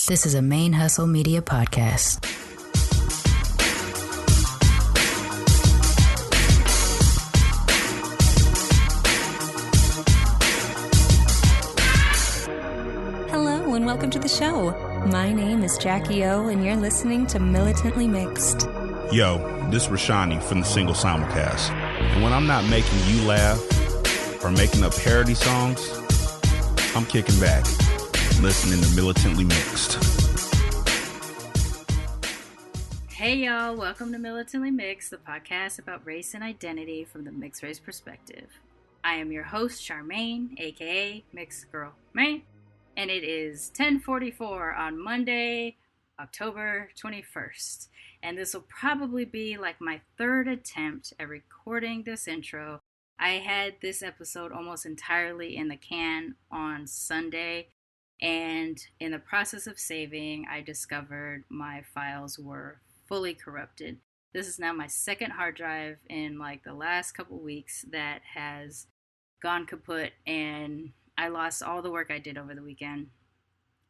This is a ManeHustle Media podcast. Hello and welcome to the show. My name is Jackie O and you're listening to Militantly Mixed. Yo, this is Rashani from the Single Simulcast. And when I'm not making you laugh or making up parody songs, I'm kicking back, listening to Militantly Mixed. Hey y'all, welcome to Militantly Mixed, the podcast about race and identity from the mixed race perspective. I am your host, Charmaine, aka MixedGirlMane, and it is 10:44 on Monday, October 21st. And this will probably be like my third attempt at recording this intro. I had this episode almost entirely in the can on Sunday, and in the process of saving, I discovered my files were fully corrupted. This is now my second hard drive in like the last couple weeks that has gone kaput, and I lost all the work I did over the weekend,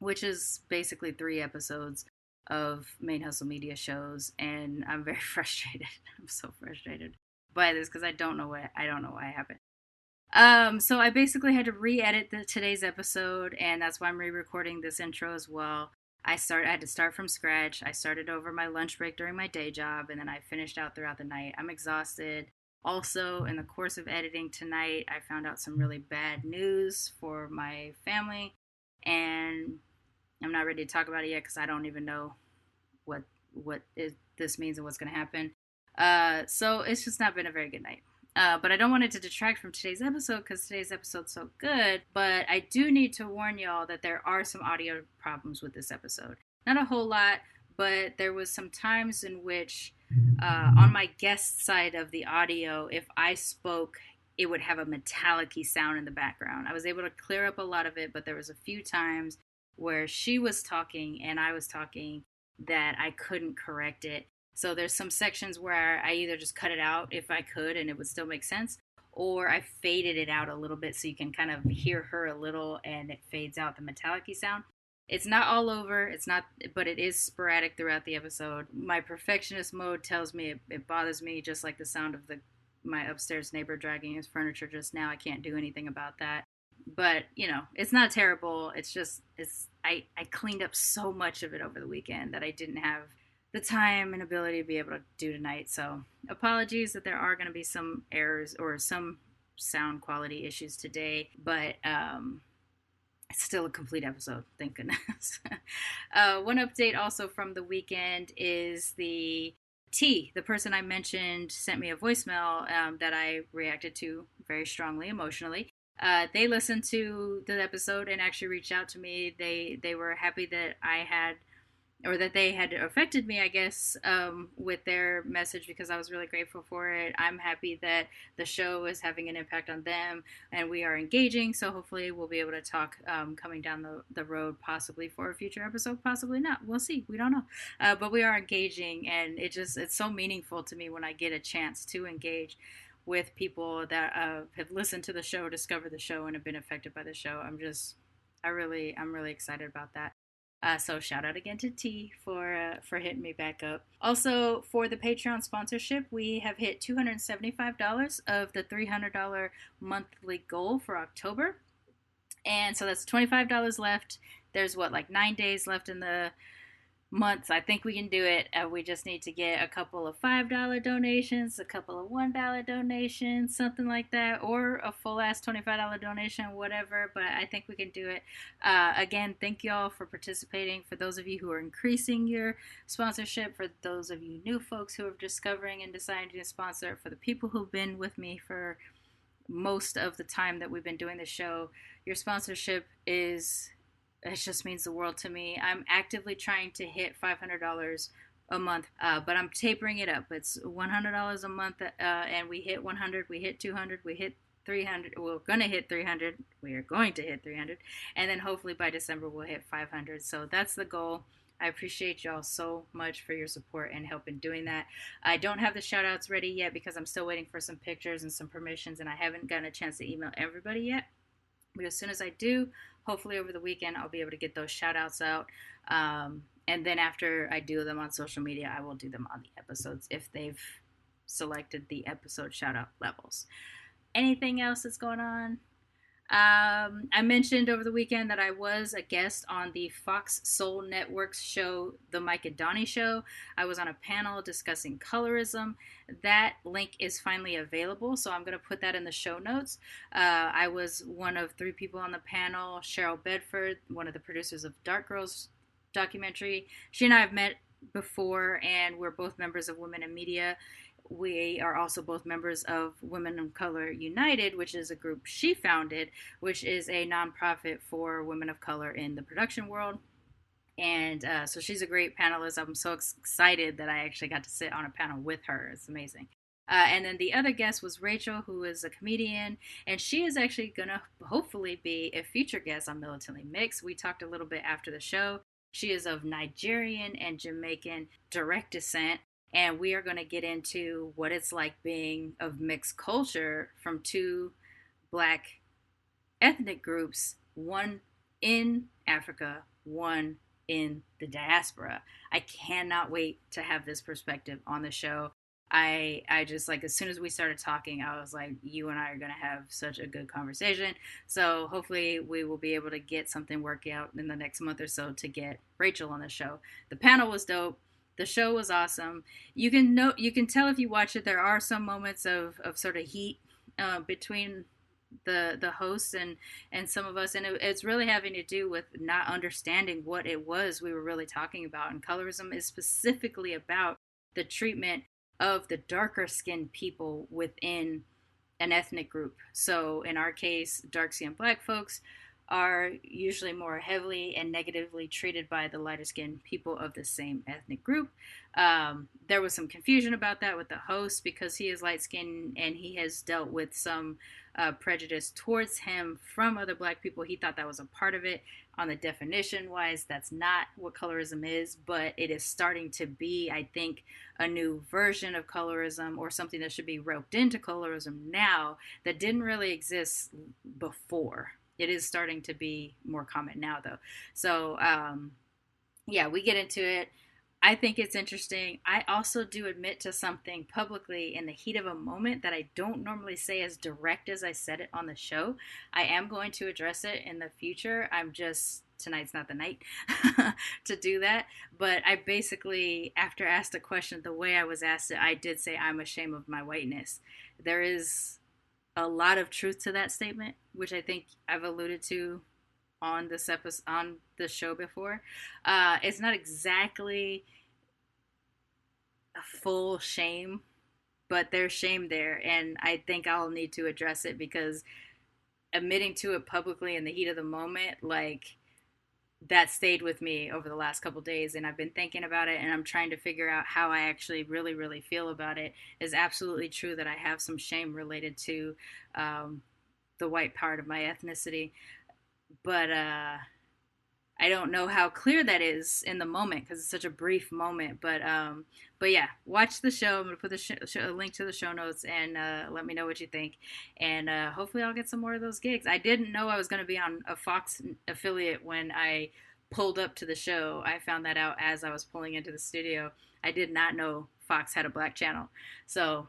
which is basically 3 episodes of ManeHustle media shows, and I'm very frustrated. I'm so frustrated by this because I don't know why it happened. So I basically had to re-edit today's episode, and that's why I'm re-recording this intro as well. I had to start from scratch. I started over my lunch break during my day job, and then I finished out throughout the night. I'm exhausted. Also, in the course of editing tonight, I found out some really bad news for my family, and I'm not ready to talk about it yet because I don't even know what this means and what's going to happen. So it's just not been a very good night. But I don't want it to detract from today's episode because today's episode's so good. But I do need to warn y'all that there are some audio problems with this episode. Not a whole lot, but there was some times in which on my guest side of the audio, if I spoke, it would have a metallic-y sound in the background. I was able to clear up a lot of it, but there was a few times where she was talking and I was talking that I couldn't correct it. So there's some sections where I either just cut it out if I could and it would still make sense, or I faded it out a little bit so you can kind of hear her a little and it fades out the metallic-y sound. It's not all over, but it is sporadic throughout the episode. My perfectionist mode tells me it bothers me, just like the sound of my upstairs neighbor dragging his furniture just now. I can't do anything about that. But, it's not terrible. It's just, I cleaned up so much of it over the weekend that I didn't have the time and ability to be able to do tonight. So apologies that there are going to be some errors or some sound quality issues today, but it's still a complete episode, thank goodness. One update also from the weekend is the person I mentioned sent me a voicemail that I reacted to very strongly emotionally. They listened to the episode and actually reached out to me. They were happy that they had affected me, I guess, with their message, because I was really grateful for it. I'm happy that the show is having an impact on them and we are engaging. So hopefully we'll be able to talk coming down the road, possibly for a future episode, possibly not. We'll see. We don't know. But we are engaging, and it's so meaningful to me when I get a chance to engage with people that have listened to the show, discovered the show, and have been affected by the show. I'm really excited about that. So shout out again to T for hitting me back up. Also, for the Patreon sponsorship, we have hit $275 of the $300 monthly goal for October. And so that's $25 left. There's 9 days left in the month. I think we can do it. We just need to get a couple of $5 donations, a couple of $1 donations, something like that, or a full ass $25 donation, whatever. But I think we can do it. Again, thank y'all for participating. For those of you who are increasing your sponsorship, for those of you new folks who are discovering and deciding to sponsor, for the people who've been with me for most of the time that we've been doing the show, your sponsorship it just means the world to me. I'm actively trying to hit $500 a month, but I'm tapering it up. It's $100 a month, and we hit 100, we hit 200, we hit 300. We're going to hit 300. We are going to hit 300. And then hopefully by December we'll hit 500. So that's the goal. I appreciate y'all so much for your support and help in doing that. I don't have the shout outs ready yet because I'm still waiting for some pictures and some permissions, and I haven't gotten a chance to email everybody yet. But as soon as I do, hopefully over the weekend, I'll be able to get those shout outs out. And then after I do them on social media, I will do them on the episodes if they've selected the episode shout out levels. Anything else that's going on? I mentioned over the weekend that I was a guest on the Fox Soul Network's show, The Mike and Donnie Show. I was on a panel discussing colorism. That link is finally available, so I'm going to put that in the show notes. I was one of 3 people on the panel. Cheryl Bedford, one of the producers of Dark Girls documentary. She and I have met before, and we're both members of Women in Media. We are also both members of Women of Color United, which is a group she founded, which is a nonprofit for women of color in the production world. And so she's a great panelist. I'm so excited that I actually got to sit on a panel with her. It's amazing. And then the other guest was Rachel, who is a comedian, and she is actually going to hopefully be a future guest on Militantly Mixed. We talked a little bit after the show. She is of Nigerian and Jamaican direct descent. And we are going to get into what it's like being of mixed culture from 2 Black ethnic groups, one in Africa, one in the diaspora. I cannot wait to have this perspective on the show. I just, like, as soon as we started talking, I was like, you and I are going to have such a good conversation. So hopefully we will be able to get something worked out in the next month or so to get Rachel on the show. The panel was dope. The show was awesome. You can tell if you watch it, there are some moments of sort of heat between the hosts and some of us, and it's really having to do with not understanding what it was we were really talking about. And colorism is specifically about the treatment of the darker skinned people within an ethnic group. So in our case, dark skinned Black folks are usually more heavily and negatively treated by the lighter skinned people of the same ethnic group. There was some confusion about that with the host because he is light skinned and he has dealt with some prejudice towards him from other Black people. He thought that was a part of it. On the definition wise, that's not what colorism is, but it is starting to be, I think, a new version of colorism, or something that should be roped into colorism now that didn't really exist before. It is starting to be more common now, though. So, yeah, we get into it. I think it's interesting. I also do admit to something publicly in the heat of a moment that I don't normally say as direct as I said it on the show. I am going to address it in the future. Tonight's not the night to do that. But I basically, after asked a question the way I was asked it, I did say I'm ashamed of my whiteness. There is a lot of truth to that statement, which I think I've alluded to on this episode, on the show before. It's not exactly a full shame, but there's shame there, and I think I'll need to address it because admitting to it publicly in the heat of the moment, like, that stayed with me over the last couple days, and I've been thinking about it, and I'm trying to figure out how I actually really, really feel about it. It's absolutely true that I have some shame related to the white part of my ethnicity, but I don't know how clear that is in the moment because it's such a brief moment. But yeah, watch the show. I'm gonna put a link to the show notes and let me know what you think. And hopefully I'll get some more of those gigs. I didn't know I was gonna be on a Fox affiliate when I pulled up to the show. I found that out as I was pulling into the studio. I did not know Fox had a Black channel. So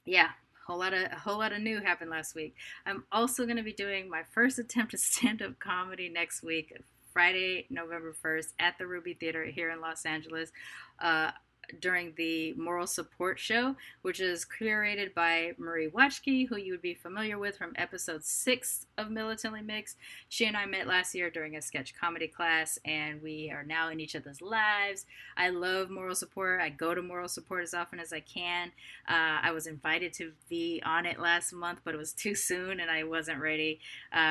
yeah. A whole lot of new happened last week. I'm also going to be doing my first attempt at stand-up comedy next week, Friday, November 1st, at the Ruby Theater here in Los Angeles, during the Moral Support Show, which is curated by Marie Watchke, who you would be familiar with from episode 6 of Militantly Mixed. She and I met last year during a sketch comedy class, and we are now in each other's lives. I love Moral Support. I go to Moral Support as often as I can. I was invited to be on it last month, but it was too soon, and I wasn't ready.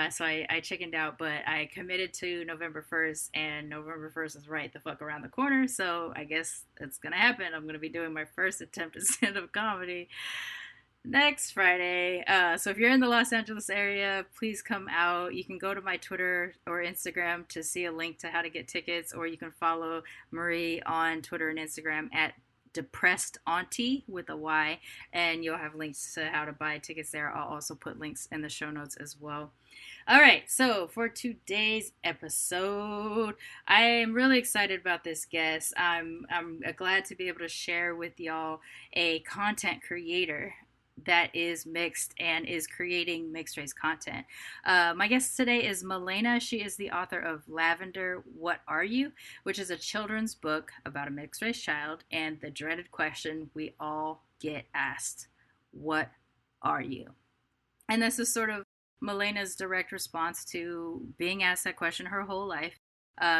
So I chickened out, but I committed to November 1st, and November 1st is right the fuck around the corner, so I guess it's going to happen. I'm going to be doing my first attempt at stand-up comedy next Friday. So if you're in the Los Angeles area, please come out. You can go to my Twitter or Instagram to see a link to how to get tickets, or you can follow Marie on Twitter and Instagram at Depressed Auntie with a Y, and you'll have links to how to buy tickets there. I'll also put links in the show notes as well. All right, so for today's episode, I am really excited about this guest. I'm glad to be able to share with y'all a content creator that is mixed and is creating mixed race content. My guest today is Malaina. She is the author of Lavender, What Are You?, which is a children's book about a mixed race child and the dreaded question we all get asked: what are you? And this is sort of Malaina's direct response to being asked that question her whole life,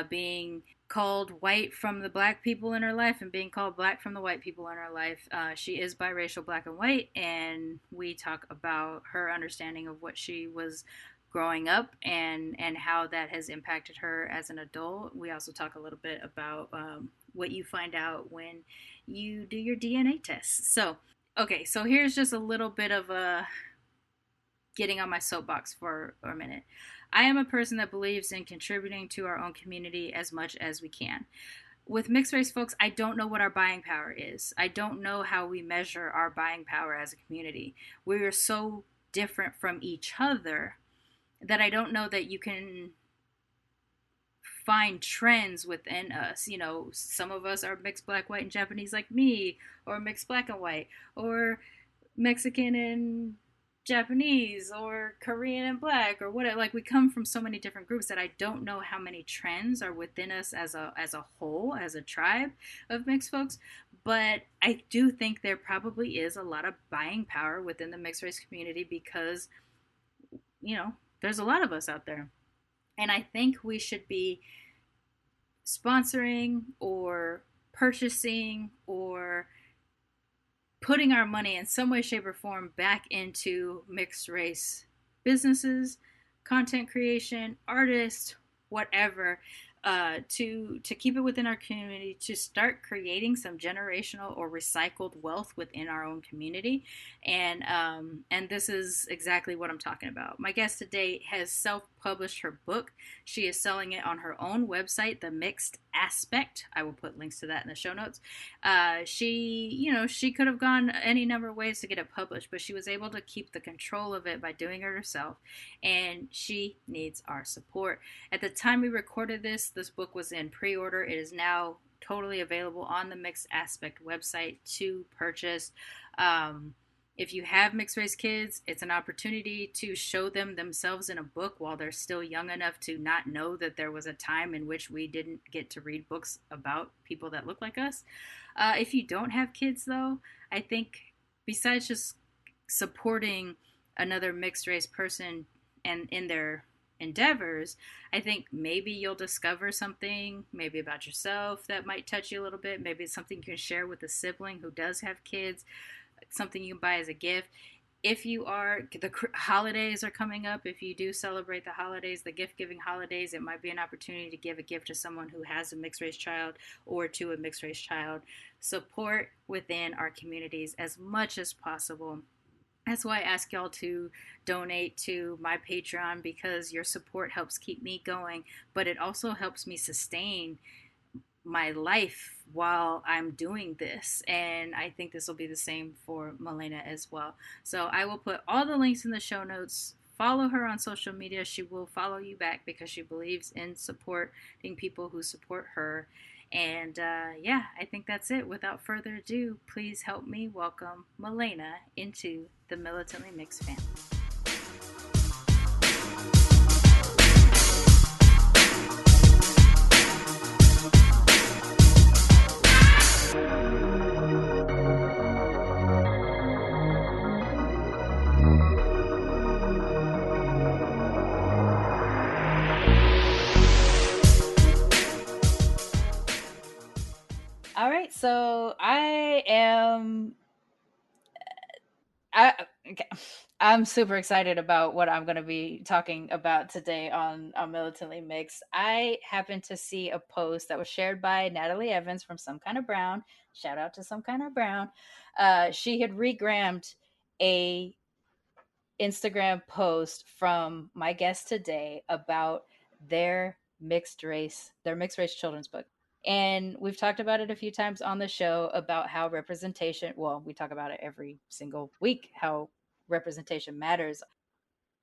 being called white from the black people in her life and being called black from the white people in her life. She is biracial, black and white, and we talk about her understanding of what she was growing up and how that has impacted her as an adult. We also talk a little bit about what you find out when you do your DNA test. So, okay, so here's just a little bit of a getting on my soapbox for a minute. I am a person that believes in contributing to our own community as much as we can. With mixed race folks, I don't know what our buying power is. I don't know how we measure our buying power as a community. We are so different from each other that I don't know that you can find trends within us. You know, some of us are mixed black, white, and Japanese like me, or mixed black and white, or Mexican and Japanese, or Korean and black, or whatever. Like, we come from so many different groups that I don't know how many trends are within us as a whole, as a tribe of mixed folks. But I do think there probably is a lot of buying power within the mixed race community because, you know, there's a lot of us out there. And I think we should be sponsoring or purchasing or putting our money in some way, shape, or form back into mixed race businesses, content creation, artists, whatever, to keep it within our community, to start creating some generational or recycled wealth within our own community. And this is exactly what I'm talking about. My guest today has self-published her book. She is selling it on her own website, The Mixed Aspect. I will put links to that in the show notes. She could have gone any number of ways to get it published, but she was able to keep the control of it by doing it herself, and she needs our support. At the time we recorded this book was in pre-order. It is now totally available on the Mixed Aspect website to purchase. If you have mixed race kids, it's an opportunity to show them themselves in a book while they're still young enough to not know that there was a time in which we didn't get to read books about people that look like us. If you don't have kids, though, I think besides just supporting another mixed race person and in their endeavors, I think maybe you'll discover something maybe about yourself that might touch you a little bit. Maybe it's something you can share with a sibling who does have kids, something you can buy as a gift. If the holidays are coming up, if you do celebrate the holidays, the gift-giving holidays, it might be an opportunity to give a gift to someone who has a mixed race child or to a mixed race child. Support within our communities as much as possible. That's why I ask y'all to donate to my Patreon, because your support helps keep me going, but it also helps me sustain my life while I'm doing this. And I think this will be the same for Malaina as well. So I will put all the links in the show notes. Follow her on social media. She will follow you back because she believes in supporting people who support her. And I think that's it. Without further ado, please help me welcome Malaina into the Militantly Mixed family. All right, so I'm super excited about what I'm going to be talking about today on Militantly Mixed. I happened to see a post that was shared by Natalie Evans from Some Kind of Brown. Shout out to Some Kind of Brown. She had regrammed a Instagram post from my guest today about their mixed race children's book. And we've talked about it a few times on the show about how representation, well, we talk about it every single week, how representation matters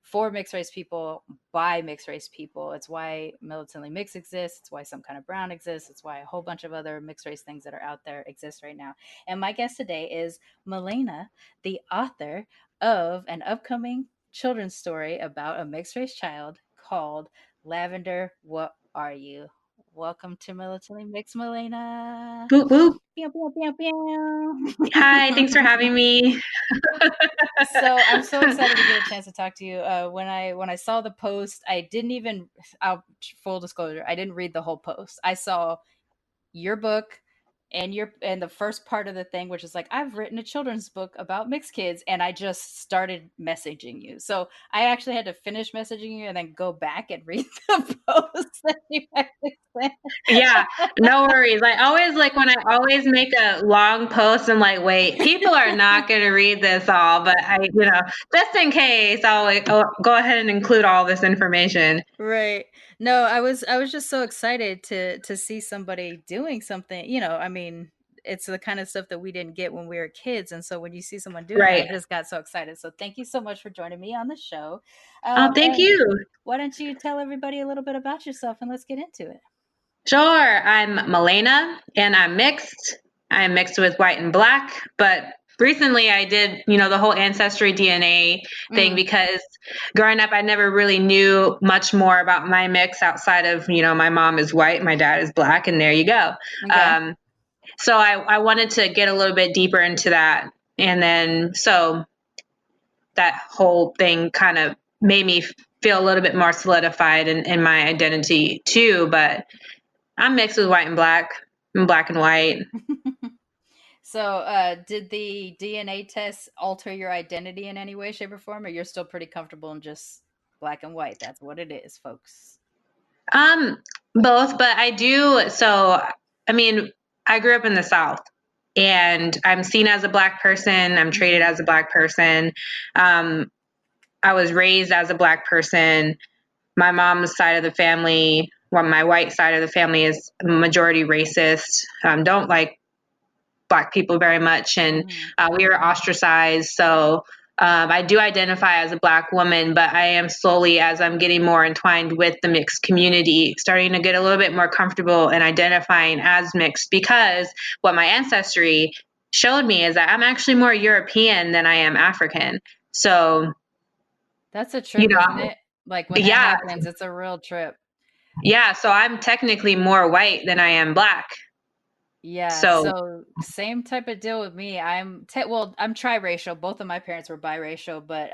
for mixed race people by mixed race people. It's why Militantly Mixed exists. It's why Some Kind of Brown exists. It's why a whole bunch of other mixed race things that are out there exist right now. And my guest today is Malaina, the author of an upcoming children's story about a mixed race child called Lavender, What Are You? Welcome to Militantly Mixed, Malaina. Boop, boop. Pew, pew, pew, pew. Hi, thanks for having me. So I'm so excited to get a chance to talk to you. When I saw the post, I didn't even. Full disclosure, I didn't read the whole post. I saw your book and the first part of the thing, which is like, I've written a children's book about mixed kids, and I just started messaging you. So I actually had to finish messaging you and then go back and read the post that you actually sent. Yeah, no worries. I always when I always make a long post, I'm like, wait, people are not going to read this all, but just in case, I'll go ahead and include all this information. Right. No, I was just so excited to see somebody doing something, I mean, it's the kind of stuff that we didn't get when we were kids, and so when you see someone doing Right. it, I just got so excited. So thank you so much for joining me on the show. Thank and you. Why don't you tell everybody a little bit about yourself and let's get into it. Sure. I'm Malaina and I'm mixed. I'm mixed with white and black, but recently I did, the whole ancestry DNA thing because growing up I never really knew much more about my mix outside of, my mom is white, my dad is black, and there you go. Okay. So I wanted to get a little bit deeper into that. And then so that whole thing kind of made me feel a little bit more solidified in my identity too. But I'm mixed with white and black. I'm black and white. So did the DNA test alter your identity in any way, shape, or form, or you're still pretty comfortable in just black and white? That's what it is, folks. Both, but I do. So, I mean, I grew up in the South and I'm seen as a black person. I'm treated as a black person. I was raised as a black person. My mom's side of the family, my white side of the family is majority racist. Don't like black people very much. And we were ostracized. So I do identify as a black woman, but I am slowly, as I'm getting more entwined with the mixed community, starting to get a little bit more comfortable in identifying as mixed, because what my ancestry showed me is that I'm actually more European than I am African. So that's a trip, isn't it? Like when that happens, it's a real trip. Yeah. So I'm technically more white than I am black. Yeah. So same type of deal with me. I'm triracial. Both of my parents were biracial, but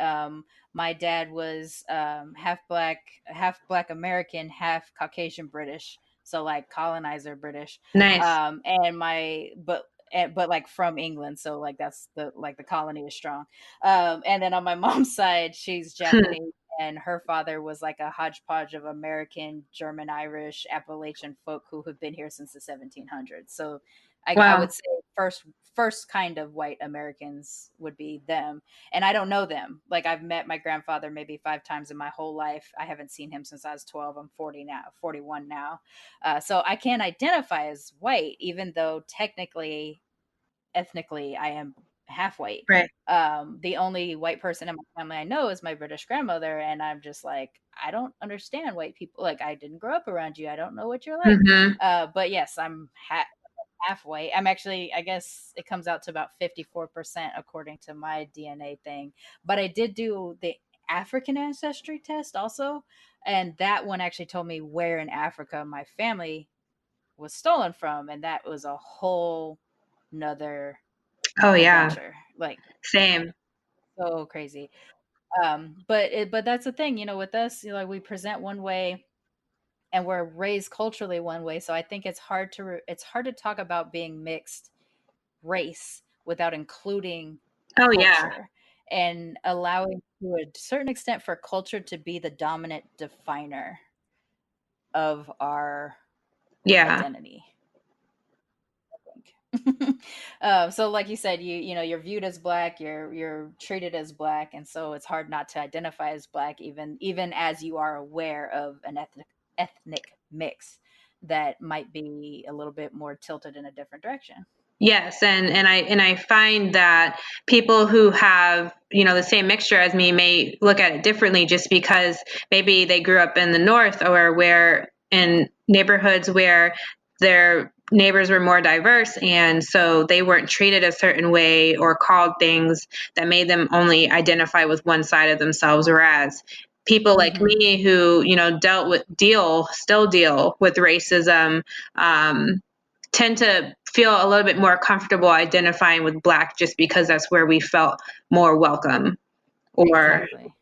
my dad was half black American, half Caucasian British. So like colonizer British. Nice. But like from England, so like that's the colony is strong. And then on my mom's side, she's Japanese, and her father was like a hodgepodge of American, German, Irish, Appalachian folk who have been here since the 1700s. So I would say first kind of white Americans would be them. And I don't know them. Like I've met my grandfather maybe 5 times in my whole life. I haven't seen him since I was 12. I'm 41 now. So I can't identify as white, even though ethnically, I am half white. Right. The only white person in my family I know is my British grandmother, and I'm just like, I don't understand white people. Like I didn't grow up around you. I don't know what you're like. But yes, I'm half white. I'm actually, I guess it comes out to about 54% according to my DNA thing. But I did do the African ancestry test also, and that one actually told me where in Africa my family was stolen from, and that was a whole nother adventure. Like same. So crazy. But that's the thing, with us, like we present one way and we're raised culturally one way. So I think it's hard to talk about being mixed race without including culture and allowing to a certain extent for culture to be the dominant definer of our identity. So like you said, you're viewed as black, you're treated as black, and so it's hard not to identify as black even as you are aware of an ethnic mix. that might be a little bit more tilted in a different direction. Yes, and I find that people who have, the same mixture as me may look at it differently just because maybe they grew up in the north or where in neighborhoods where their neighbors were more diverse, and so they weren't treated a certain way or called things that made them only identify with one side of themselves, whereas people like me who, still deal with racism, tend to feel a little bit more comfortable identifying with Black just because that's where we felt more welcome or, Exactly.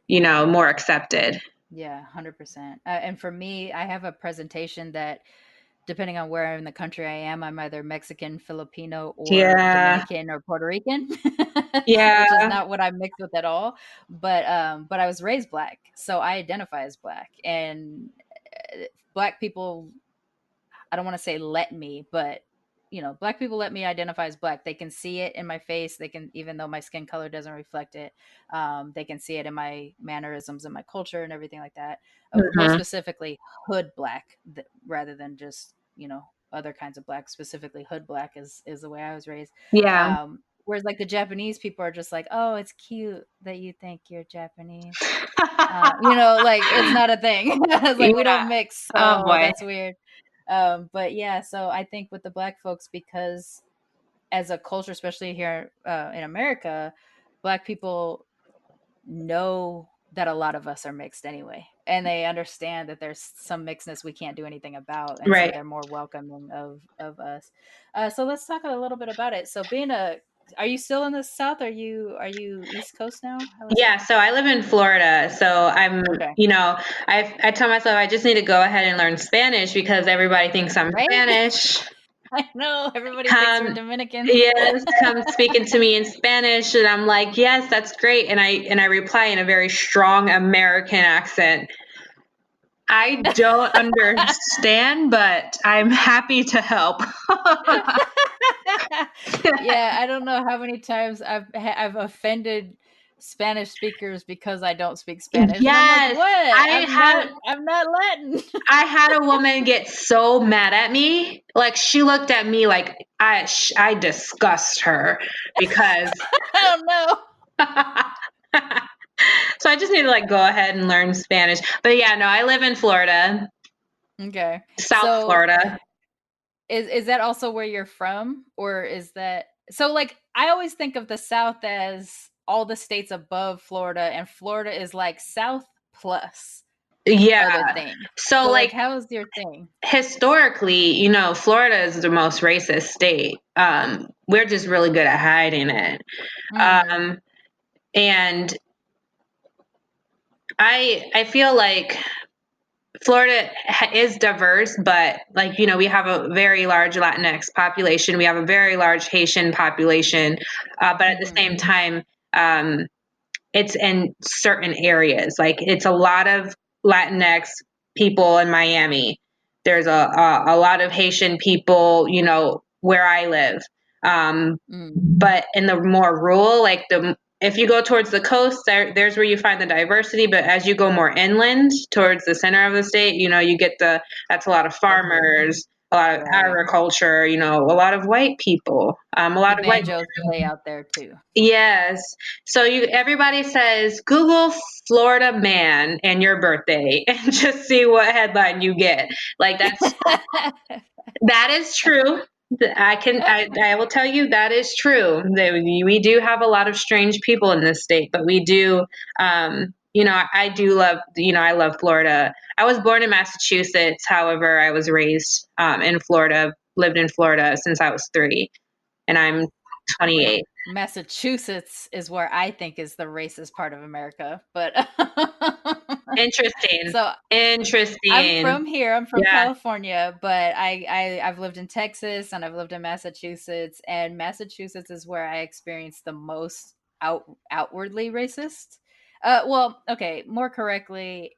More accepted. Yeah, 100%. And for me, I have a presentation that, depending on where in the country I am, I'm either Mexican, Filipino, or Yeah. Dominican or Puerto Rican, Yeah. which is not what I'm mixed with at all. But I was raised Black, so I identify as Black, and Black people, I don't want to say let me, but Black people let me identify as Black. They can see it in my face. They can, even though my skin color doesn't reflect it, they can see it in my mannerisms and my culture and everything like that. Most specifically, hood Black, rather than just other kinds of Black. Specifically, hood Black is the way I was raised. Yeah. Whereas like the Japanese people are just like, oh, it's cute that you think you're Japanese. Like it's not a thing. It's like we don't mix, so Oh boy. that's weird. But yeah, so I think with the Black folks, because as a culture, especially here in America, Black people know that a lot of us are mixed anyway, and they understand that there's some mixedness we can't do anything about, and so Right. they're more welcoming of us. So let's talk a little bit about it. So are you still in the South? Are you East Coast now? Yeah, so I live in Florida. So I'm, Okay. I tell myself I just need to go ahead and learn Spanish because everybody thinks I'm Right? Spanish. I know everybody thinks we're Dominicans. Yes, come speaking to me in Spanish, and I'm like, yes, that's great. And I reply in a very strong American accent. I don't understand, but I'm happy to help. Yeah, I don't know how many times I've offended Spanish speakers because I don't speak Spanish, and I'm like, Yes, what? I had I'm not Latin. I had a woman get so mad at me. Like she looked at me like I disgust her because Oh no. so I just need to like go ahead and learn Spanish. But yeah, no, I live in Florida, Okay. South So Florida. is that also where you're from, or is that so? Like I always think of the South as all the states above Florida, and Florida is like South plus other Yeah. thing. So So like, like how is your thing? historically, Florida is the most racist state. We're just really good at hiding it. Mm-hmm. And I feel like Florida is diverse, but like, we have a very large Latinx population. We have a very large Haitian population. But at the same time, it's in certain areas. Like it's a lot of Latinx people in Miami. There's a lot of Haitian people, where I live. But in the more rural, like if you go towards the coast, there's where you find the diversity. But as you go more inland towards the center of the state, you get that's a lot of farmers, a lot of Right. agriculture, a lot of white people, a lot The of white. banjos play out there too. Yes. So everybody says Google Florida man and your birthday and just see what headline you get. Like that is true. I will tell you that is true. We do have a lot of strange people in this state, but we do, I do love, I love Florida. I was born in Massachusetts. However, I was raised, in Florida, lived in Florida since I was 3, and I'm 28. Massachusetts is where I think is the racist part of America, but Interesting. so Interesting. I'm from here. I'm from Yeah. California, but I've lived in Texas and I've lived in Massachusetts, and Massachusetts is where I experienced the most outwardly racist. Well, okay, more correctly,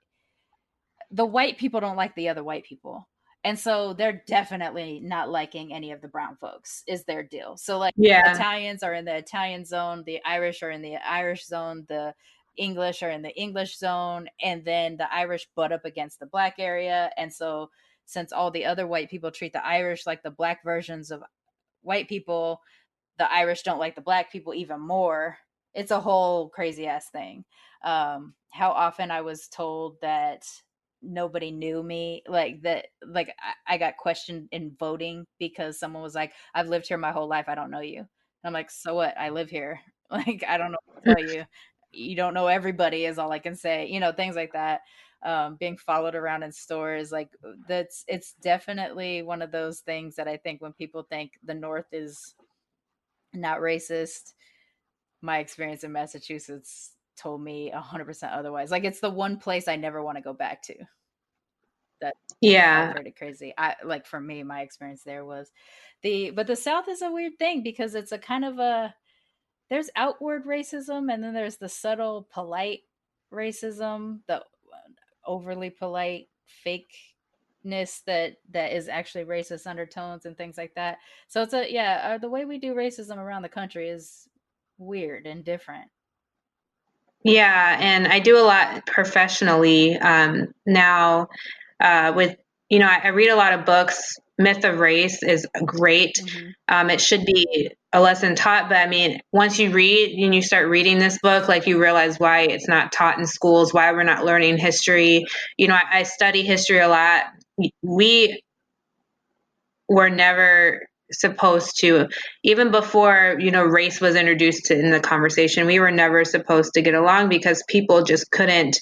the white people don't like the other white people. And so they're definitely not liking any of the brown folks is their deal. So like Yeah. Italians are in the Italian zone, the Irish are in the Irish zone, the English are in the English zone, and then the Irish butt up against the black area. And so since all the other white people treat the Irish like the black versions of white people, the Irish don't like the black people even more. It's a whole crazy ass thing. How often I was told that nobody knew me, like that, like I got questioned in voting because someone was like, I've lived here my whole life, I don't know you. And I'm like, so what? I live here. Like, I don't know what to tell you. You don't know everybody is all I can say, things like that. Being followed around in stores, like it's definitely one of those things that I think when people think the North is not racist, my experience in Massachusetts told me 100% otherwise. Like, it's the one place I never want to go back to. That pretty crazy. Like, for me, my experience there was but the South is a weird thing because it's a kind of there's outward racism and then there's the subtle polite racism, the overly polite fakeness that is actually racist undertones and things like that. So it's the way we do racism around the country is weird and different. Yeah, and I do a lot professionally now with, I read a lot of books. Myth of Race is great. It should be a lesson taught, but I mean, once you read and you start reading this book, like you realize why it's not taught in schools, why we're not learning history. I study history a lot. We were never supposed to, even before race was introduced in the conversation, we were never supposed to get along because people just couldn't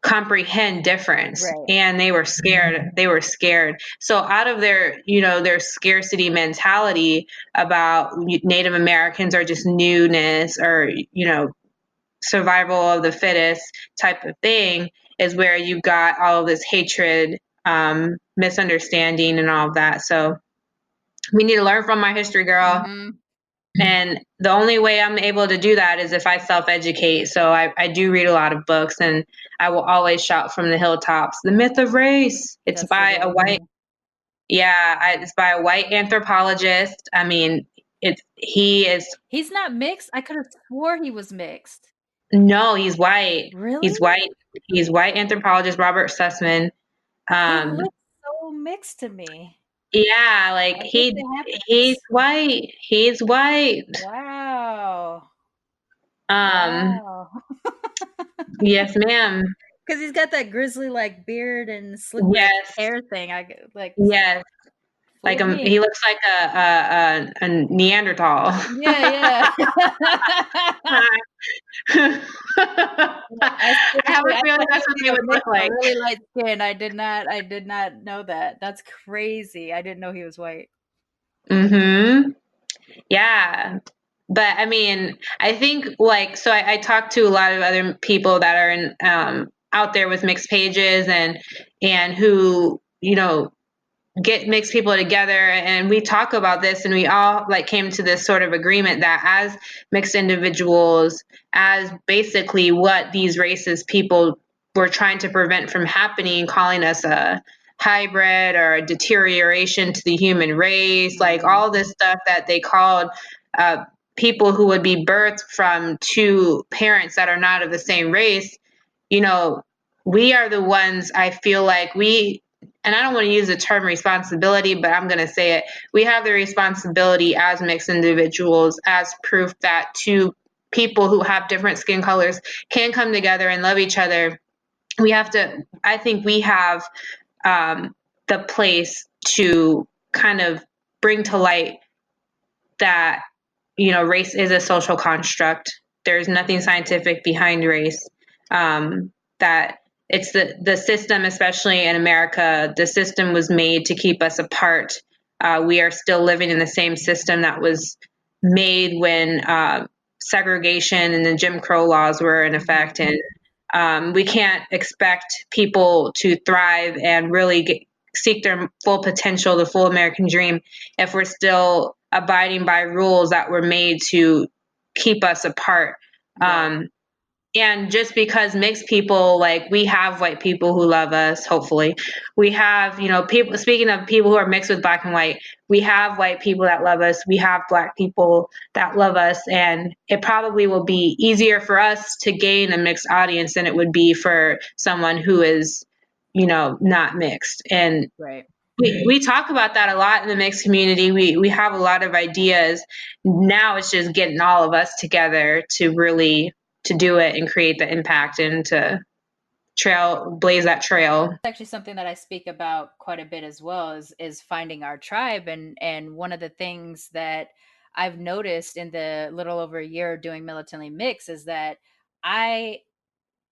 comprehend difference. Right. And they were scared. So out of their their scarcity mentality about Native Americans are just newness or survival of the fittest type of thing, is where you got all of this hatred, misunderstanding and all of that. So we need to learn from our history, girl. And the only way I'm able to do that is if I self-educate. So I do read a lot of books, and I will always shout from the hilltops, The Myth of Race. It's by a white, it's by a white anthropologist. I mean, he's not mixed. I could have swore he was mixed. No, he's white. Really? He's white. He's white anthropologist, Robert Sussman. He looks so mixed to me. Yeah, like he's white. He's white. Wow. Wow. Yes, ma'am. Because he's got that grizzly like beard and slick back hair thing. Yes. Like he looks like a Neanderthal. Yeah. I have a feeling that's what they would look like. Really light skin. I did not know that. That's crazy. I didn't know he was white. Yeah. But I mean, I think so I talked to a lot of other people that are in out there with mixed pages and who, get mixed people together, and we talk about this, and we all came to this sort of agreement that as mixed individuals, as basically what these racist people were trying to prevent from happening, calling us a hybrid or a deterioration to the human race, like all this stuff that they called people who would be birthed from two parents that are not of the same race. We are the ones, I feel like and I don't want to use the term responsibility, but I'm going to say it. We have the responsibility as mixed individuals, as proof that two people who have different skin colors can come together and love each other. I think we have the place to kind of bring to light that, race is a social construct. There's nothing scientific behind race. That it's the system, especially in America, the system was made to keep us apart. We are still living in the same system that was made when segregation and the Jim Crow laws were in effect. And we can't expect people to thrive and really seek their full potential, the full American dream, if we're still abiding by rules that were made to keep us apart. And just because mixed people, we have white people who love us, hopefully. We have, people, speaking of people who are mixed with black and white, we have white people that love us. We have black people that love us. And it probably will be easier for us to gain a mixed audience than it would be for someone who is, not mixed. And we talk about that a lot in the mixed community. We have a lot of ideas. Now it's just getting all of us together to really to do it and create the impact and to blaze that trail. It's actually something that I speak about quite a bit as well, is finding our tribe. And one of the things that I've noticed in the little over a year doing Militantly Mixed is that I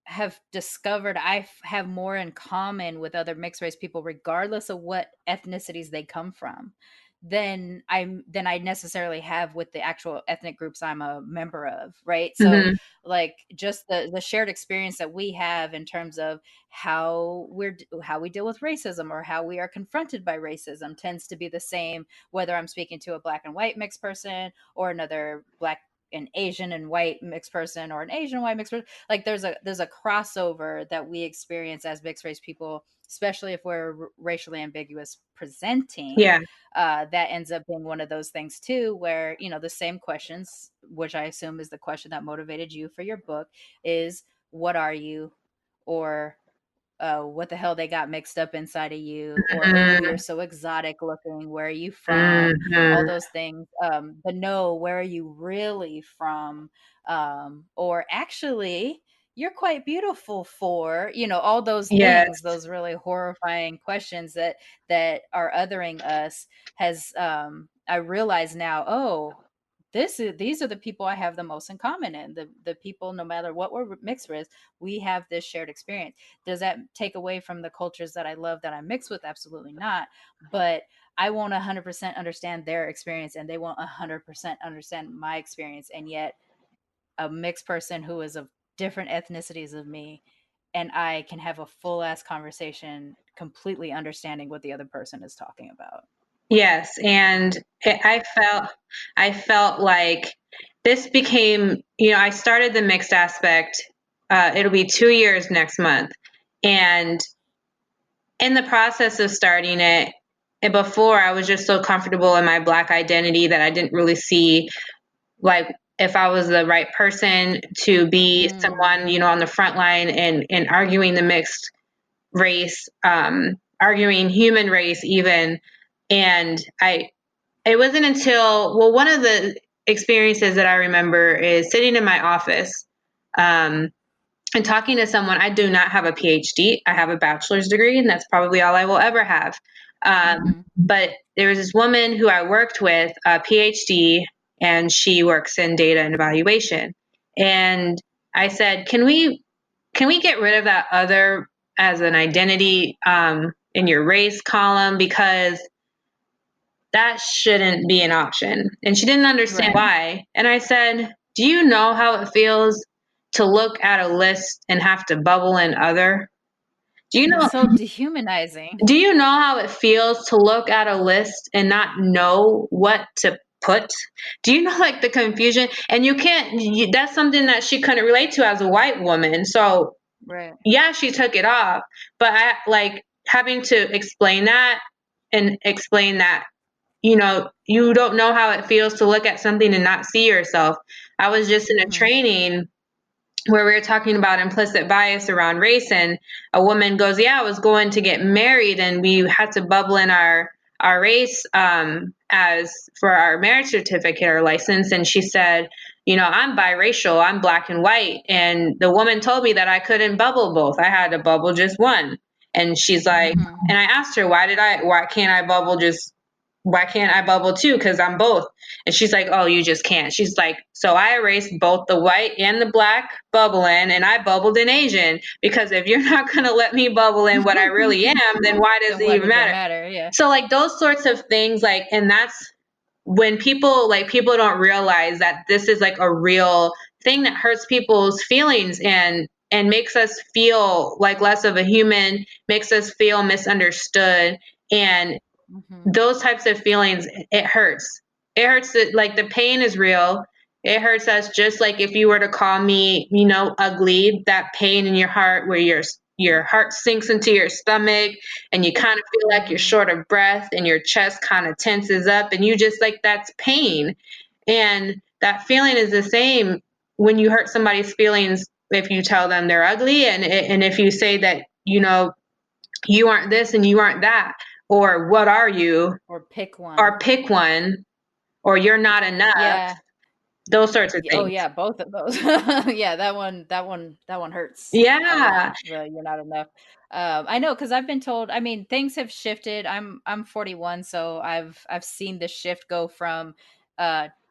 have discovered have more in common with other mixed race people, regardless of what ethnicities they come from, than I necessarily have with the actual ethnic groups I'm a member of, right? So Mm-hmm. like just the shared experience that we have in terms of how we deal with racism or how we are confronted by racism tends to be the same whether I'm speaking to a black and white mixed person or another black an Asian and white mixed person or an Asian white mixed person. Like there's a crossover that we experience as mixed race people, especially if we're racially ambiguous presenting. Yeah. That ends up being one of those things too, where the same questions, which I assume is the question that motivated you for your book, is what are you, or what the hell they got mixed up inside of you, or oh, you're so exotic looking, where are you from, all Mm-hmm. those things. But no, where are you really from? Or actually you're quite beautiful for all those Yes. things, those really horrifying questions that are othering us. Has I realize now, oh, these are the people I have the most in common in, the people, no matter what we're mixed with, we have this shared experience. Does that take away from the cultures that I love that I'm mixed with? Absolutely not. But I won't 100% understand their experience, and they won't 100% understand my experience. And yet, a mixed person who is of different ethnicities of me and I can have a full ass conversation, completely understanding what the other person is talking about. Yes, and I felt like this became, I started the mixed aspect. It'll be 2 years next month, and in the process of starting it, and before I was just so comfortable in my Black identity that I didn't really see like if I was the right person to be someone, on the front line and arguing the mixed race, arguing human race even. And it wasn't until, well, one of the experiences that I remember is sitting in my office, and talking to someone. I do not have a PhD. I have a bachelor's degree, and that's probably all I will ever have. But there was this woman who I worked with, a PhD, and she works in data and evaluation. And I said, can we get rid of that other as an identity in your race column, because that shouldn't be an option. And she didn't understand why. And I said, do you know how it feels to look at a list and have to bubble in other? It's so dehumanizing. Do you know how it feels to look at a list and not know what to put? Do you know like the confusion? And that's something that she couldn't relate to as a white woman. So yeah, she took it off, but I like having to explain that and explain that, you don't know how it feels to look at something and not see yourself. I was just in a training where we were talking about implicit bias around race, and a woman goes, yeah, I was going to get married and we had to bubble in our race as for our marriage certificate or license. And she said, I'm biracial, I'm Black and white. And the woman told me that I couldn't bubble both. I had to bubble just one. And she's like, and I asked her, why can't I bubble two? Because I'm both. And she's like, oh, you just can't. She's like, so I erased both the white and the Black bubble in, and I bubbled in Asian, because if you're not going to let me bubble in what I really am, then why does it even matter? Yeah. So like those sorts of things, like, and that's when people don't realize that this is like a real thing that hurts people's feelings and makes us feel like less of a human, makes us feel misunderstood. And those types of feelings, it hurts. It hurts like the pain is real. It hurts us just like if you were to call me, ugly, that pain in your heart where your heart sinks into your stomach and you kind of feel like you're short of breath and your chest kind of tenses up and you just like, that's pain. And that feeling is the same when you hurt somebody's feelings if you tell them they're ugly and if you say that, you aren't this and you aren't that. or what are you, Or pick one. Or you're not enough. Yeah. Those sorts of things. Oh yeah, both of those. Yeah, that one hurts. Yeah. You're not enough. I know, because I've been told. I mean, things have shifted. I'm 41, so I've seen the shift go from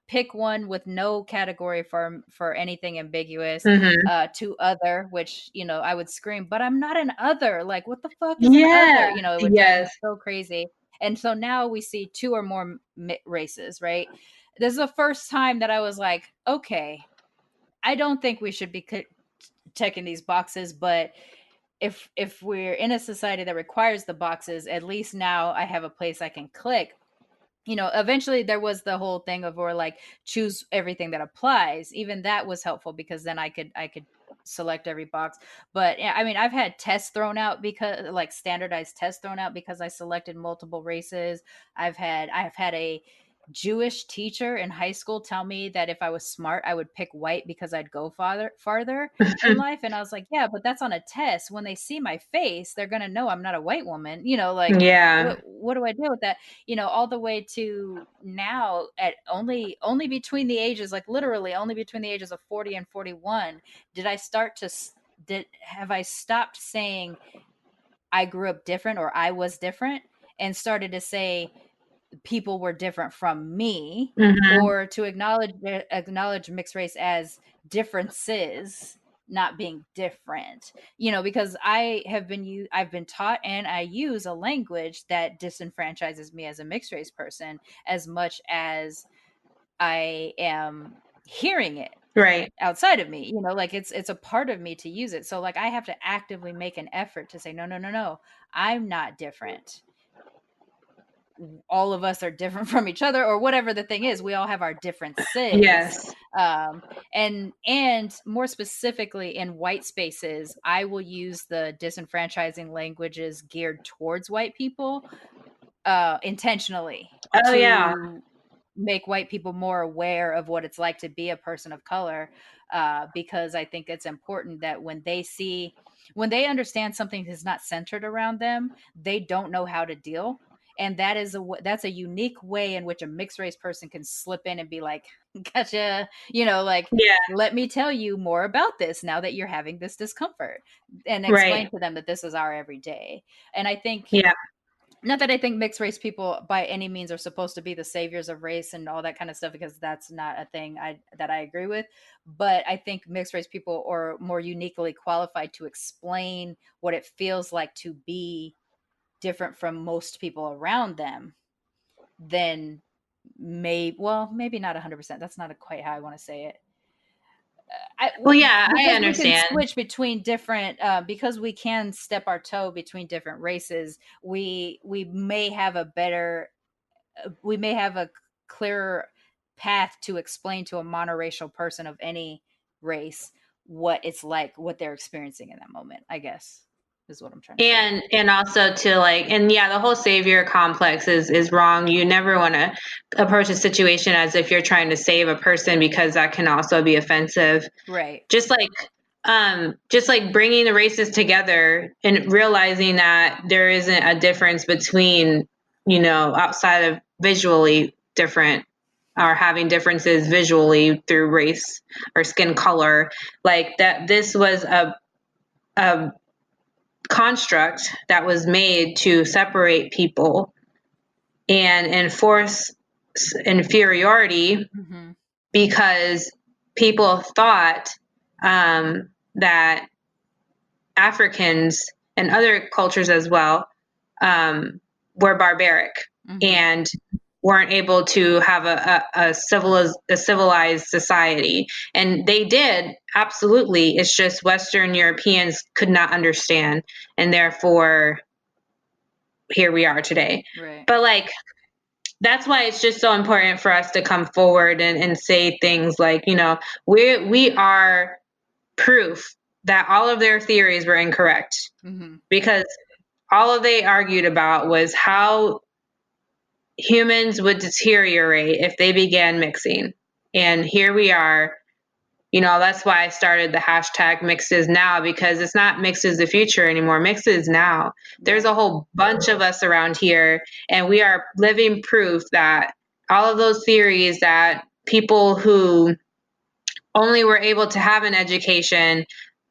pick one with no category for anything ambiguous Mm-hmm. to other, which I would scream, but I'm not an other. Like, what the fuck is an Yeah. other? It would drive me so crazy. And so now we see two or more races, right? This is the first time that I was like, okay, I don't think we should be checking these boxes, but if we're in a society that requires the boxes, at least now I have a place I can click. Eventually there was the whole thing of, or like, choose everything that applies. Even that was helpful, because then I could select every box. But yeah, I mean, I've had tests thrown out, because like standardized tests thrown out, because I selected multiple races. I have had a Jewish teacher in high school tell me that if I was smart, I would pick white because I'd go farther in life. And I was like, yeah, but that's on a test. When they see my face, they're going to know I'm not a white woman. Like, Yeah. what do I do with that? All the way to now, at only between the ages, like literally only between the ages of 40 and 41, have I stopped saying I grew up different, or I was different, and started to say people were different from me, Mm-hmm. or to acknowledge mixed race as differences, not being different. Because I've been taught, and I use a language that disenfranchises me as a mixed race person, as much as I am hearing it Right. outside of me. Like, it's a part of me to use it. So like, I have to actively make an effort to say, no, no, no, no, I'm not different. All of us are different from each other, or whatever the thing is. We all have our differences. Yes. And more specifically, in white spaces, I will use the disenfranchising languages geared towards white people intentionally, Oh, yeah. to make white people more aware of what it's like to be a person of color, because I think it's important that when they understand something is not centered around them, they don't know how to deal. And that's a unique way in which a mixed race person can slip in and be like, gotcha, like, Yeah. let me tell you more about this now that you're having this discomfort, and explain Right. to them that this is our everyday. And I think, Yeah. not that I think mixed race people by any means are supposed to be the saviors of race and all that kind of stuff, because that's not a thing that I agree with. But I think mixed race people are more uniquely qualified to explain what it feels like to be different from most people around them than maybe not 100%. That's not quite how I want to say it. Well, yeah, I Because we can understand. switch between different, because we can step our toe between different races. We may have a clearer path to explain to a monoracial person of any race what it's like, what they're experiencing in that moment, I guess, is what I'm trying to say. And also to like, and yeah, the whole savior complex is wrong. You never want to approach a situation as if you're trying to save a person, because that can also be offensive. Right. Just like bringing the races together and realizing that there isn't a difference between, outside of visually different, or having differences visually through race or skin color, like that. This was a construct that was made to separate people and enforce inferiority, Mm-hmm. because people thought that Africans and other cultures as well were barbaric, Mm-hmm. and weren't able to have a civilized society. And they did, absolutely. It's just Western Europeans could not understand, and therefore here we are today. Right. But like, that's why it's just so important for us to come forward and say things like, we are proof that all of their theories were incorrect. Mm-hmm. Because all they argued about was how humans would deteriorate if they began mixing. And here we are That's why I started the hashtag Mixed is Now, because it's not Mixed is the future anymore. Mixed is now. There's a whole bunch of us around here, and we are living proof that all of those theories that people who only were able to have an education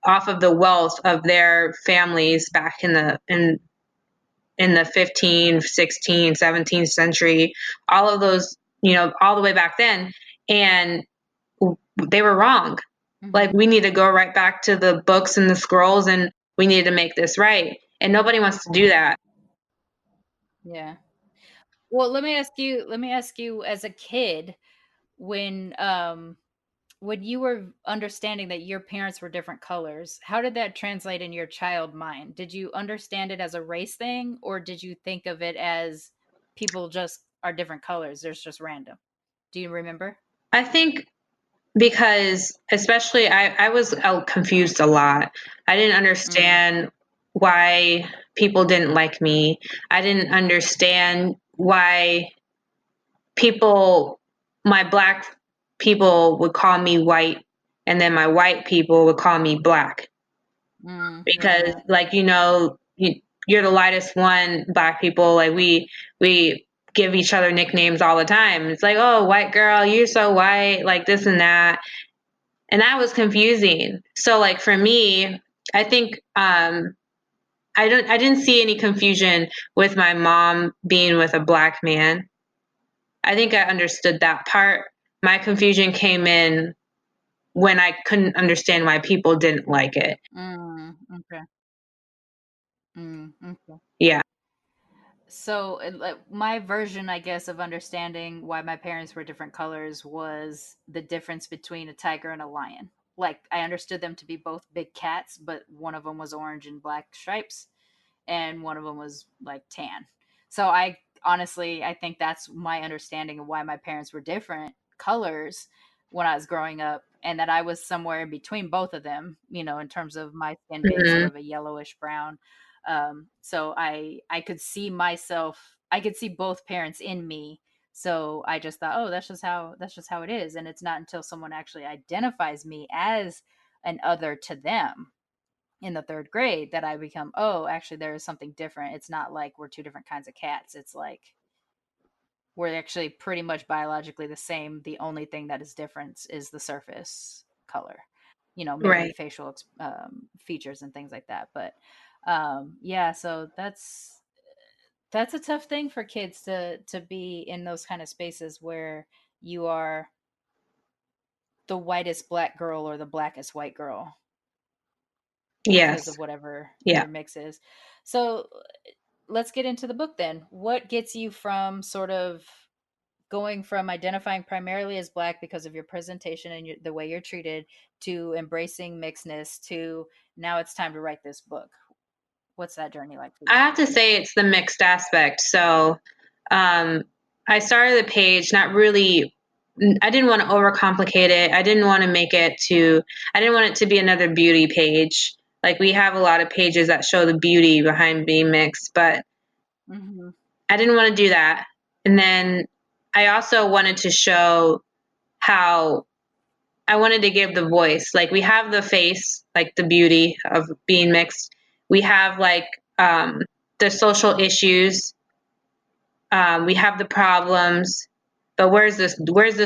off of the wealth of their families back in the 15th, 16th, 17th century, all of those, all the way back then, and they were wrong. Like, we need to go right back to the books and the scrolls, and we need to make this right. And nobody wants to do that. Yeah. Well, let me ask you as a kid, when you were understanding that your parents were different colors, how did that translate in your child mind? Did you understand it as a race thing, or did you think of it as people just are different colors? There's just random. Do you remember? I think because especially I was confused a lot. I didn't understand why people didn't like me. I didn't understand why my Black people would call me white, and then my white people would call me Black. Because you're the lightest one, Black people, like we give each other nicknames all the time. It's like, oh, white girl, you're so white, like this and that. And that was confusing. So like for me, I think I didn't see any confusion with my mom being with a Black man. I think I understood that part. My confusion came in when I couldn't understand why people didn't like it. Okay. Okay. Yeah. So my version, I guess, of understanding why my parents were different colors was the difference between a tiger and a lion. Like, I understood them to be both big cats, but one of them was orange and black stripes, and one of them was like tan. So I honestly, I think that's my understanding of why my parents were different colors when I was growing up, and that I was somewhere in between both of them, in terms of my skin being sort of a yellowish brown. So I could see myself, I could see both parents in me. So I just thought, oh, that's just how it is. And it's not until someone actually identifies me as an other to them in the third grade that I become, oh, actually there is something different. It's not like we're two different kinds of cats. It's like we're actually pretty much biologically the same. The only thing that is different is the surface color, maybe Right. facial features and things like that. But yeah, so that's a tough thing for kids to be in those kind of spaces where you are the whitest Black girl or the blackest white girl because Yes. of whatever Yeah. your mix is. So let's get into the book then. What gets you from sort of going from identifying primarily as Black because of your presentation and the way you're treated, to embracing mixedness, to now it's time to write this book? What's that journey like for you? I have to say it's the mixed aspect. So I started the page not really, I didn't want to overcomplicate it. I didn't want it to be another beauty page. Like, we have a lot of pages that show the beauty behind being mixed, but I didn't want to do that. And then I also wanted to show how I wanted to give the voice. Like, we have the face, like the beauty of being mixed. We have like the social issues. We have the problems, but where's the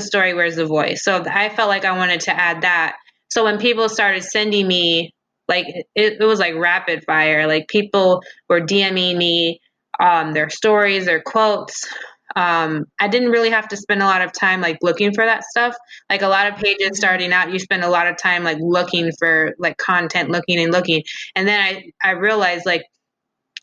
story? Where's the voice? So I felt like I wanted to add that. So when people started sending me, like, it was like rapid fire. Like, people were DMing me their stories, their quotes. I didn't really have to spend a lot of time like looking for that stuff. Like, a lot of pages starting out, you spend a lot of time like looking for like content, looking. And then I realized, like,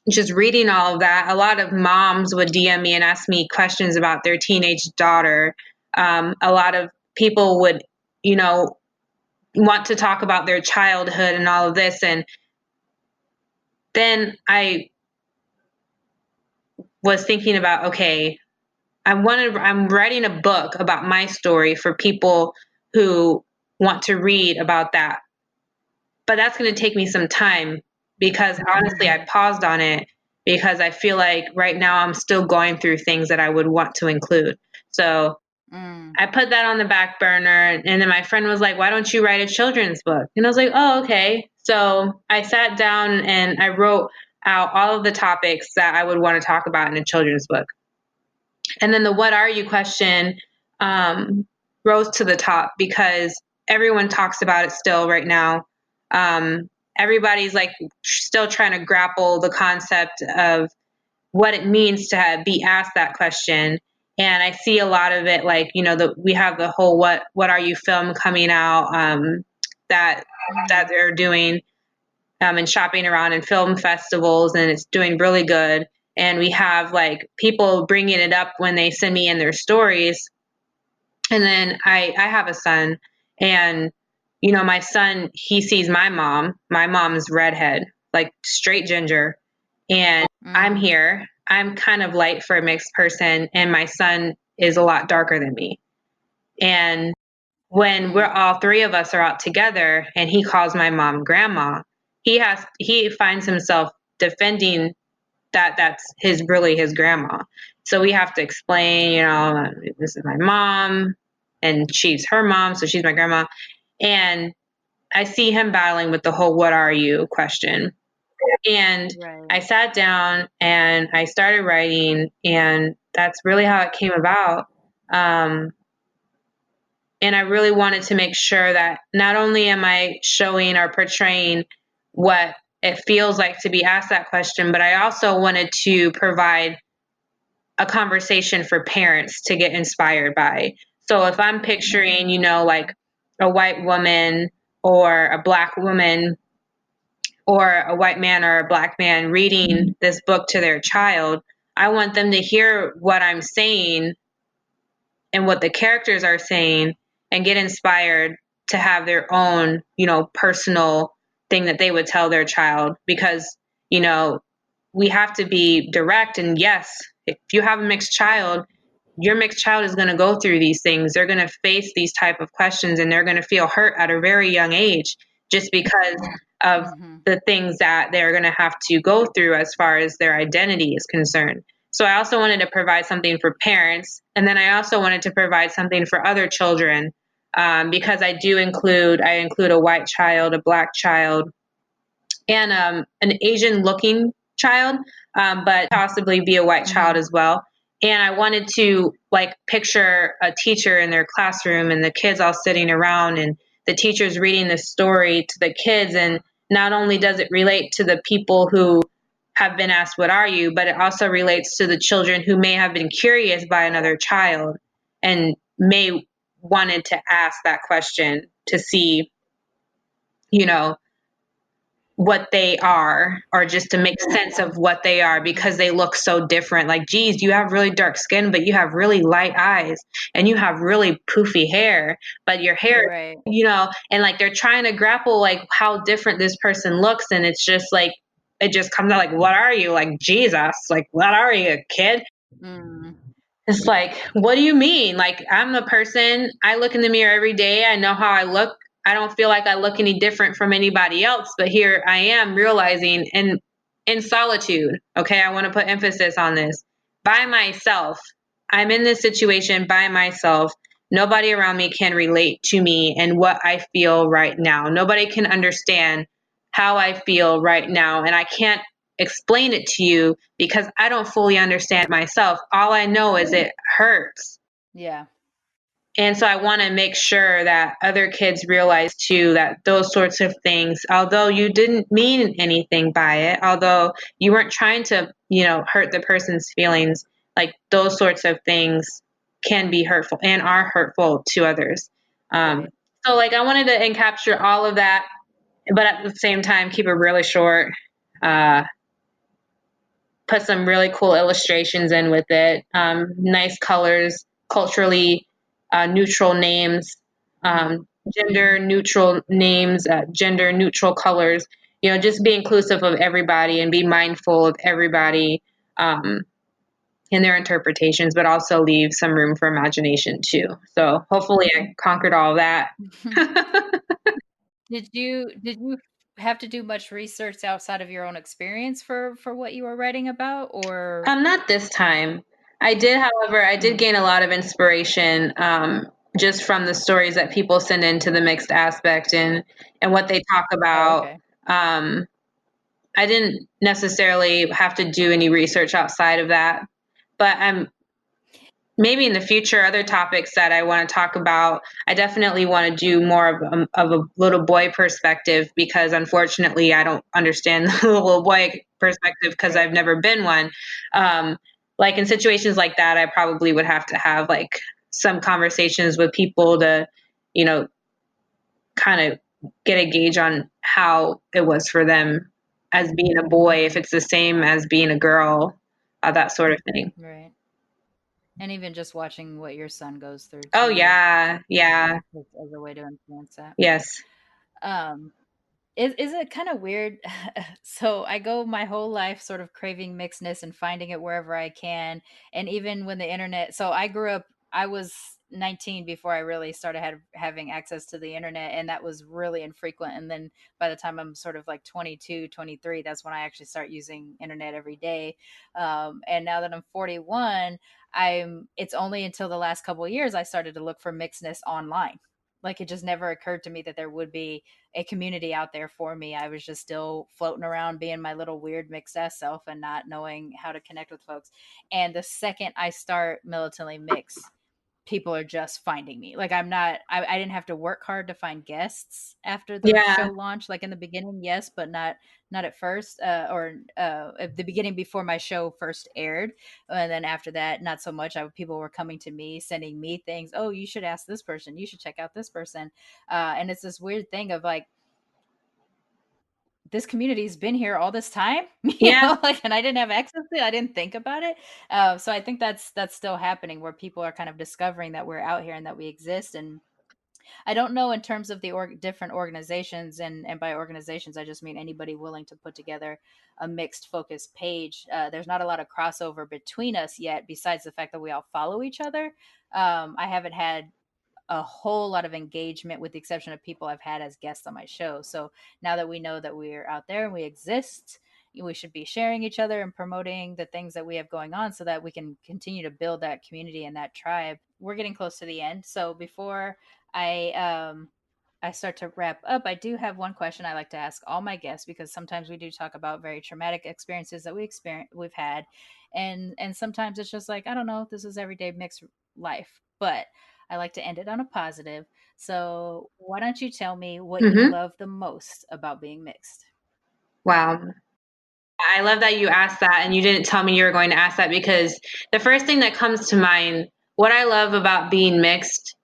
just reading all of that, a lot of moms would DM me and ask me questions about their teenage daughter. A lot of people would, want to talk about their childhood and all of this. And then I was thinking about, okay, I'm writing a book about my story for people who want to read about that. But that's going to take me some time, because honestly, I paused on it because I feel like right now I'm still going through things that I would want to include. So I put that on the back burner, and then my friend was like, why don't you write a children's book? And I was like, oh, okay. So I sat down and I wrote out all of the topics that I would want to talk about in a children's book. And then the what are you question rose to the top because everyone talks about it still right now. Everybody's like still trying to grapple the concept of what it means to be asked that question. And I see a lot of it, like, you know, we have the whole what are you film coming out that they're doing and shopping around in film festivals, and it's doing really good. And we have like people bringing it up when they send me in their stories. And then I have a son, and you know, my son, he sees my mom. My mom's redhead, like straight ginger, and I'm here. I'm kind of light for a mixed person, and my son is a lot darker than me. And when we're all three of us are out together and he calls my mom grandma, he finds himself defending that that's really his grandma. So we have to explain, you know, this is my mom and she's her mom, so she's my grandma. And I see him battling with the whole what are you question. And I sat down and I started writing, and that's really how it came about. And I really wanted to make sure that not only am I showing or portraying what it feels like to be asked that question, but I also wanted to provide a conversation for parents to get inspired by. So if I'm picturing, you know, like a white woman or a black woman or a white man or a black man reading this book to their child, I want them to hear what I'm saying and what the characters are saying and get inspired to have their own, you know, personal thing that they would tell their child. Because, you know, we have to be direct. And yes, if you have a mixed child, your mixed child is going to go through these things. They're going to face these type of questions, and they're going to feel hurt at a very young age just because of the things that they're going to have to go through as far as their identity is concerned. So I also wanted to provide something for parents, and then I also wanted to provide something for other children, because I include a white child, a black child, and an Asian-looking child, but possibly be a white child as well. And I wanted to like picture a teacher in their classroom and the kids all sitting around and the teacher's reading this story to the kids. And not only does it relate to the people who have been asked, what are you? But it also relates to the children who may have been curious by another child and may wanted to ask that question to see, you know, what they are, or just to make sense of what they are because they look so different. Like, geez, you have really dark skin, but you have really light eyes, and you have really poofy hair, but your hair, you know, and like they're trying to grapple like how different this person looks. And it's just like, it just comes out like, what are you? Like, Jesus, like, what are you, a kid? It's like, what do you mean? Like, I'm a person, I look in the mirror every day. I know how I look. I don't feel like I look any different from anybody else, but here I am realizing in solitude. Okay. I want to put emphasis on this. By myself. I'm in this situation by myself. Nobody around me can relate to me and what I feel right now. Nobody can understand how I feel right now. And I can't explain it to you because I don't fully understand myself. All I know is it hurts. Yeah. And so I want to make sure that other kids realize too that those sorts of things, although you didn't mean anything by it, although you weren't trying to, you know, hurt the person's feelings, like those sorts of things can be hurtful and are hurtful to others. So like I wanted to encapture all of that, but at the same time, keep it really short, put some really cool illustrations in with it, nice colors, culturally neutral names, gender neutral names, gender neutral colors, you know, just be inclusive of everybody and be mindful of everybody in their interpretations, but also leave some room for imagination too. So hopefully I conquered all of that. Did you have to do much research outside of your own experience for what you were writing about, or Not this time. I did, however, I did gain a lot of inspiration just from the stories that people send into the mixed aspect and what they talk Oh, about. okay. I didn't necessarily have to do any research outside of that, but I'm maybe in the future, other topics that I want to talk about. I definitely want to do more of a little boy perspective because unfortunately I don't understand the little boy perspective because I've never been one. Like in situations like that, I probably would have to have like some conversations with people to, you know, kind of get a gauge on how it was for them as being a boy, if it's the same as being a girl, that sort of thing. Right. And even just watching what your son goes through Oh too, yeah, yeah, as a way to influence that. yes. Um, is it kind of weird? So I go my whole life sort of craving mixedness and finding it wherever I can. And even when the internet, so I grew up, I was 19 before I really started having access to the internet, and that was really infrequent. And then by the time I'm sort of like 22, 23, that's when I actually start using internet every day. And now that I'm 41, it's only until the last couple of years I started to look for mixedness online. Like it just never occurred to me that there would be a community out there for me. I was just still floating around being my little weird mixed ass self and not knowing how to connect with folks. And the second I start militantly mixed, people are just finding me. Like I didn't have to work hard to find guests after the Yeah, show launched. Like in the beginning, yes, but not at first, or at the beginning before my show first aired. And then after that, not so much. People were coming to me, sending me things. Oh, you should ask this person. You should check out this person. And it's this weird thing of like, this community's been here all this time, yeah, like, and I didn't have access to it. I didn't think about it. So I think that's still happening where people are kind of discovering that we're out here and that we exist. And I don't know in terms of the different organizations, and by organizations I just mean anybody willing to put together a mixed focus page. There's not a lot of crossover between us yet, besides the fact that we all follow each other. I haven't had a whole lot of engagement with the exception of people I've had as guests on my show. So now that we know that we're out there and we exist, we should be sharing each other and promoting the things that we have going on so that we can continue to build that community and that tribe. We're getting close to the end. So before I start to wrap up, I do have one question I like to ask all my guests because sometimes we do talk about very traumatic experiences that we've had, and sometimes it's just like I don't know, this is everyday mixed life, but I like to end it on a positive. So, why don't you tell me what you hmm love the most about being mixed? wow. I love that you asked that and you didn't tell me you were going to ask that because the first thing that comes to mind, what I love about being mixed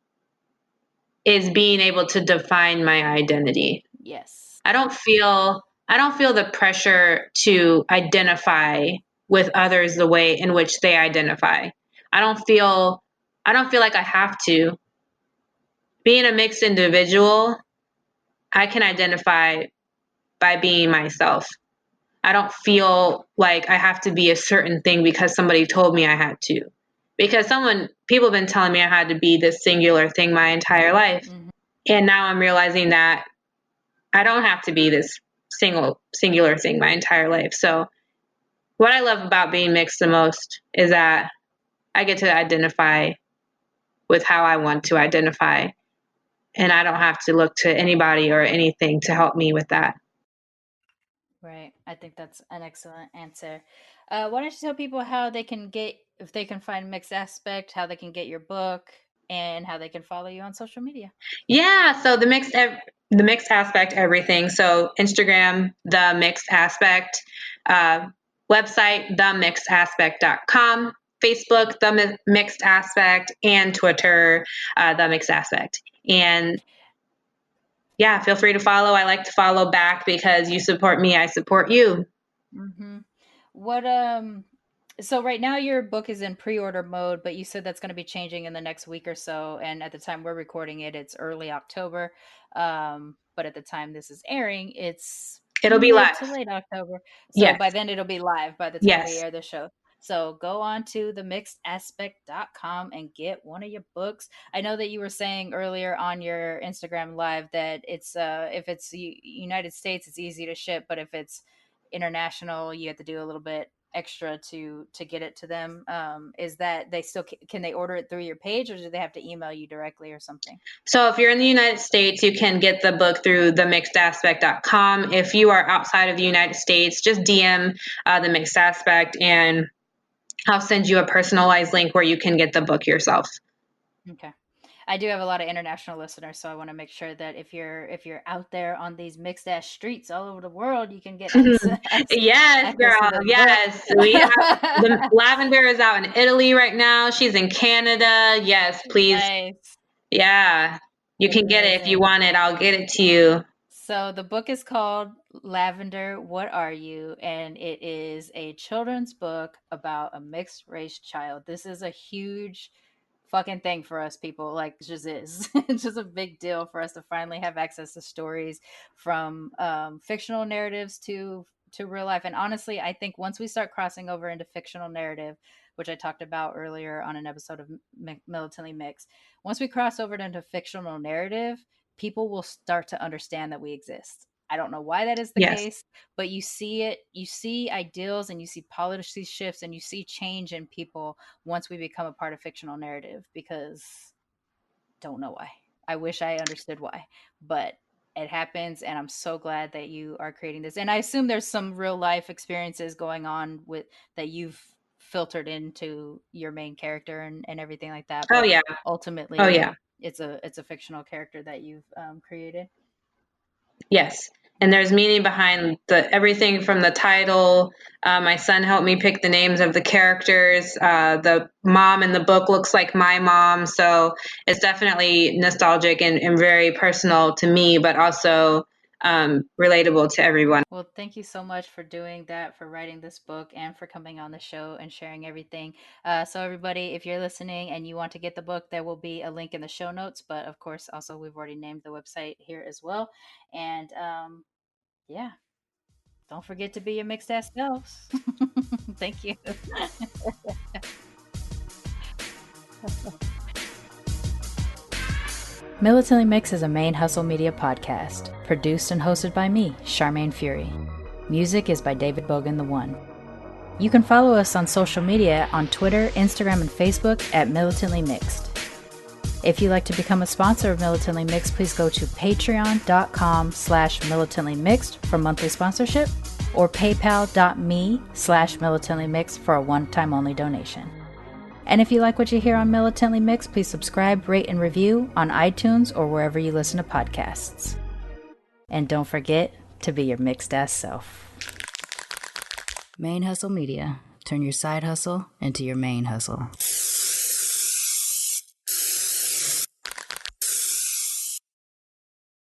is being able to define my identity. Yes. I don't feel the pressure to identify with others the way in which they identify. I don't feel I don't feel like I have to. Being a mixed individual, I can identify by being myself. I don't feel like I have to be a certain thing because somebody told me I had to. Because people have been telling me I had to be this singular thing my entire life. Mm-hmm. And now I'm realizing that I don't have to be this singular thing my entire life. So what I love about being mixed the most is that I get to identify with how I want to identify. And I don't have to look to anybody or anything to help me with that. Right. I think that's an excellent answer. Why don't you tell people how they can if they can find Mixed Aspect, how they can get your book, and how they can follow you on social media? Yeah, so the mixed aspect everything. So Instagram, the mixed aspect, uh, website, themixedaspect.com, Facebook, mixed aspect, and Twitter, the mixed aspect. And yeah, feel free to follow. I like to follow back because you support me, I support you. Mm-hmm. What so right now your book is in pre-order mode, but you said that's going to be changing in the next week or so, and at the time we're recording it, it's early October. But at the time this is airing, it's It'll be mid live. to late October. So Yes, by then it'll be live by the time we yes. air the show. So go on to themixedaspect.com and get one of your books. I know that you were saying earlier on your Instagram live that it's if it's United States it's easy to ship, but if it's international, you have to do a little bit extra to get it to them. Is that they still can they order it through your page, or do they have to email you directly or something? So if you're in the United States, you can get the book through themixedaspect.com. If you are outside of the United States, just DM the Mixed Aspect, and I'll send you a personalized link where you can get the book yourself. Okay. I do have a lot of international listeners, so I want to make sure that if you're out there on these mixed ass streets all over the world, you can get Yes, girl. Yes. We have the Lavender is out in Italy right now. She's in Canada. Yes, please. Nice. Yeah. You can get it if you want it. I'll get it to you. So the book is called Lavender, What Are You? And it is a children's book about a mixed race child. This is a huge fucking thing for us people. Like, it just is. It's just a big deal for us to finally have access to stories from fictional narratives to real life. And honestly, I think once we start crossing over into fictional narrative, which I talked about earlier on an episode of Militantly Mixed, once we cross over into fictional narrative, people will start to understand that we exist. I don't know why that is the case, but you see it, you see ideals and you see policy shifts and you see change in people once we become a part of fictional narrative, because don't know why. I wish I understood why, but it happens, and I'm so glad that you are creating this. And I assume there's some real life experiences going on with that you've filtered into your main character and everything like that. But ultimately, it's a fictional character that you've created. Yes. And there's meaning behind everything from the title. My son helped me pick the names of the characters. The mom in the book looks like my mom. So it's definitely nostalgic and very personal to me, but also relatable to everyone. Well, thank you so much for doing that, for writing this book, and for coming on the show and sharing everything. So everybody, if you're listening and you want to get the book, there will be a link in the show notes. But of course, also we've already named the website here as well. And yeah, don't forget to be your mixed ass selves. Thank you. Militantly Mixed is a ManeHustle Media podcast, produced and hosted by me, Charmaine Fury. Music is by David Bogan the One. You can follow us on social media on Twitter, Instagram, and Facebook at Militantly Mixed. If you'd like to become a sponsor of Militantly Mixed, please go to patreon.com/militantlymixed for monthly sponsorship, or paypal.me/militantlymixed for a one-time only donation. And if you like what you hear on Militantly Mixed, please subscribe, rate, and review on iTunes or wherever you listen to podcasts. And don't forget to be your mixed ass self. ManeHustle Media. Turn your side hustle into your main hustle.